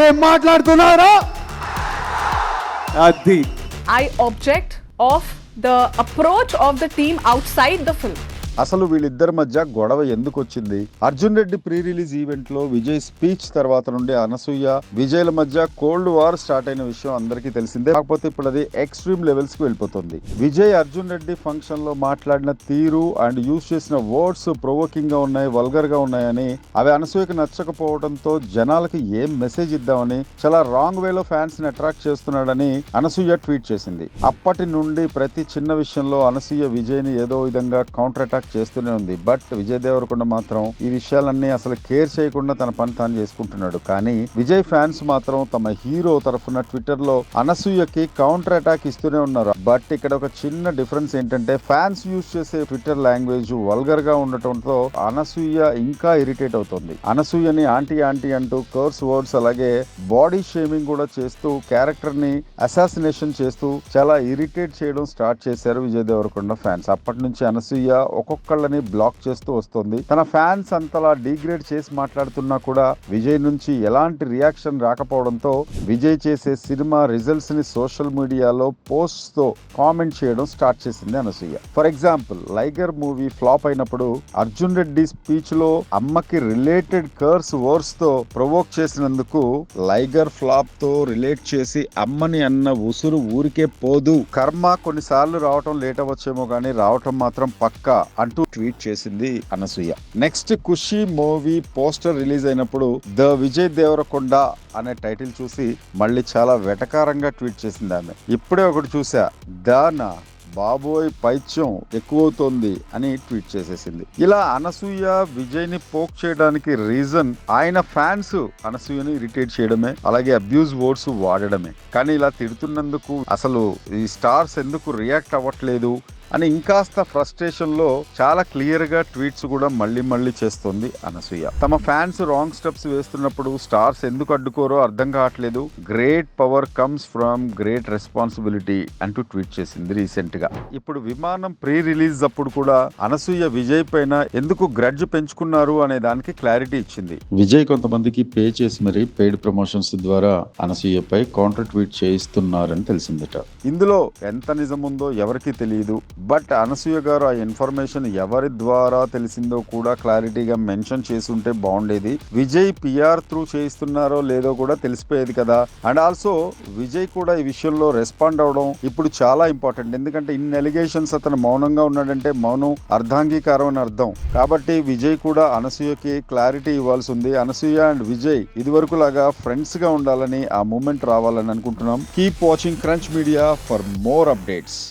ఏం మాట్లాడుతున్నారా? అది I object of the approach of the team outside the film. అసలు వీళ్ళిద్దరి మధ్య గొడవ ఎందుకు వచ్చింది? Arjun Reddy pre release event లో విజయ్ స్పీచ్ తర్వాత నుండి అనసూయ విజయ్ల మధ్య కోల్డ్ వార్ స్టార్ట్ అయిన విషయం అందరికీ తెలిసిందే. కాకపోతే ఇప్పుడు అది ఎక్స్ట్రీమ్ లెవెల్స్ కి వెళ్ళిపోతుంది. విజయ్ అర్జున్ రెడ్డి ఫంక్షన్ లో మాట్లాడిన తీరు అండ్ యూజ్ చేసిన వర్డ్స్ ప్రొవోకింగ్ గా ఉన్నాయి, వల్గర్ గా ఉన్నాయని, అవి అనసూయకు నచ్చకపోవడంతో జనాలకి ఏం మెసేజ్ ఇద్దామని చాలా రాంగ్ వేలో ఫ్యాన్స్ ని అట్రాక్ట్ చేస్తున్నాడని అనసూయ ట్వీట్ చేసింది. అప్పటి నుండి ప్రతి చిన్న విషయంలో అనసూయ విజయ్ ని ఏదో విధంగా కౌంటర్ అటాక్ చేస్తూనే ఉంది. బట్ విజయ్ దేవరకొండ మాత్రం ఈ విషయాలన్నీ అసలు కేర్ చేయకుండా తన పని తాను చేసుకుంటున్నాడు. కానీ విజయ్ ఫ్యాన్స్ మాత్రం తమ హీరో తరఫున ట్విట్టర్ లో అనసూయకి కౌంటర్ అటాక్ ఇస్తూనే ఉన్నారు. బట్ ఇక్కడ ఒక చిన్న డిఫరెన్స్ ఏంటంటే ఫ్యాన్స్ యూజ్ చేసే ట్విట్టర్ లాంగ్వేజ్ వల్గర్ గా ఉండటంతో అనసూయ ఇంకా ఇరిటేట్ అవుతుంది. అనసూయని ఆంటీ ఆంటీ అంటూ కర్స్ వర్డ్స్ అలాగే బాడీ షేమింగ్ కూడా చేస్తూ క్యారెక్టర్ ని అసాసినేషన్ చేస్తూ చాలా ఇరిటేట్ చేయడం స్టార్ట్ చేశారు విజయ్ దేవరకొండ ఫ్యాన్స్. అప్పటి నుంచి అనసూయ ఒక్కొక్కళ్ళని బ్లాక్ చేస్తూ వస్తుంది. తన ఫ్యాన్స్ అంతలా డిగ్రేడ్ చేసి మాట్లాడుతున్నా కూడా విజయ్ నుంచి ఎలాంటి రియాక్షన్ రాకపోవడంతో విజయ్ చేసే సినిమా రిజల్ట్స్ ని సోషల్ మీడియాలో పోస్ట్స్ తో కామెంట్ చేయడం స్టార్ట్ చేసింది Anasuya. For example, Liger movie flop అయినప్పుడు అర్జున్ రెడ్డి స్పీచ్ లో అమ్మకి రిలేటెడ్ కర్స్ వర్డ్స్ తో ప్రొవోక్ చేసినందుకు లైగర్ ఫ్లాప్ తో రిలేట్ చేసి అమ్మని అన్న ఉసురు ఊరికే పోదు, కర్మ కొన్నిసార్లు రావటం లేట్ అవ్వచ్చేమో కానీ రావటం మాత్రం పక్కా అంటూ ట్వీట్ చేసింది అనసూయ. నెక్స్ట్ ఖుషి మూవీ పోస్టర్ రిలీజ్ అయినప్పుడు ద విజయ్ దేవరకొండ అనే టైటిల్ చూసి మళ్ళీ చాలా వెటకారంగా ట్వీట్ చేసింది ఆమె. ఇప్పుడే ఒకటి చూసా, దానా బాబోయ్ పైత్యం ఎక్కువవుతోంది అని ట్వీట్ చేసేసింది. ఇలా అనసూయ విజయ్ ని పోక్ చేయడానికి రీజన్ ఆయన ఫ్యాన్స్ అనసూయని ఇరిటేట్ చేయడమే, అలాగే అబ్యూజ్ వర్డ్స్ వాడడమే. కానీ ఇలా తిడుతున్నందుకు అసలు ఈ స్టార్స్ ఎందుకు రియాక్ట్ అవ్వట్లేదు అని ఇంకాస్త ఫ్రస్ట్రేషన్ లో చాలా క్లియర్ గా ట్వీట్స్ కూడా మళ్ళీ చేస్తుంది అనసూయ. తమ ఫ్యాన్స్ రాంగ్ స్టెప్స్ వేస్తున్నప్పుడు స్టార్స్ ఎందుకు అడ్డుకోరో అర్థం కావట్లేదు. Great power comes from great responsibility అంటూ ట్వీట్ చేసింది రీసెంట్ గా. ఇప్పుడు విమానం ప్రీ రిలీజ్ అప్పుడు కూడా అనసూయ విజయ్ పైన ఎందుకు గ్రడ్జ్ పెంచుకున్నారు అనే దానికి క్లారిటీ ఇచ్చింది. విజయ్ కొంతమందికి పే చేసి మరి పెయిడ్ ప్రమోషన్స్ ద్వారా అనసూయపై కౌంటర్ ట్వీట్ చేయిస్తున్నారని తెలిసిందట. ఇందులో ఎంత నిజం ఉందో ఎవరికీ తెలియదు. బట్ అనసూయ గారు ఆ ఇన్ఫర్మేషన్ ఎవరి ద్వారా తెలిసిందో కూడా క్లారిటీగా మెన్షన్ చేసి ఉంటే బాగుండేది. విజయ్ పిఆర్ త్రూ చేయిస్తున్నారో లేదో కూడా తెలిసిపోయేది కదా. అండ్ ఆల్సో విజయ్ కూడా ఈ విషయంలో రెస్పాండ్ అవడం ఇప్పుడు చాలా ఇంపార్టెంట్. ఎందుకంటే ఇన్ని ఎలిగేషన్స్ అతను మౌనంగా ఉన్నాడంటే మౌనం అర్ధాంగీకారం అని అర్థం. కాబట్టి విజయ్ కూడా అనసూయకి క్లారిటీ ఇవ్వాల్సి ఉంది. అనసూయ అండ్ విజయ్ ఇదివరకు లాగా ఫ్రెండ్స్ గా ఉండాలని, ఆ మూమెంట్ రావాలని అనుకుంటున్నాం. Keep watching crunch media for more updates.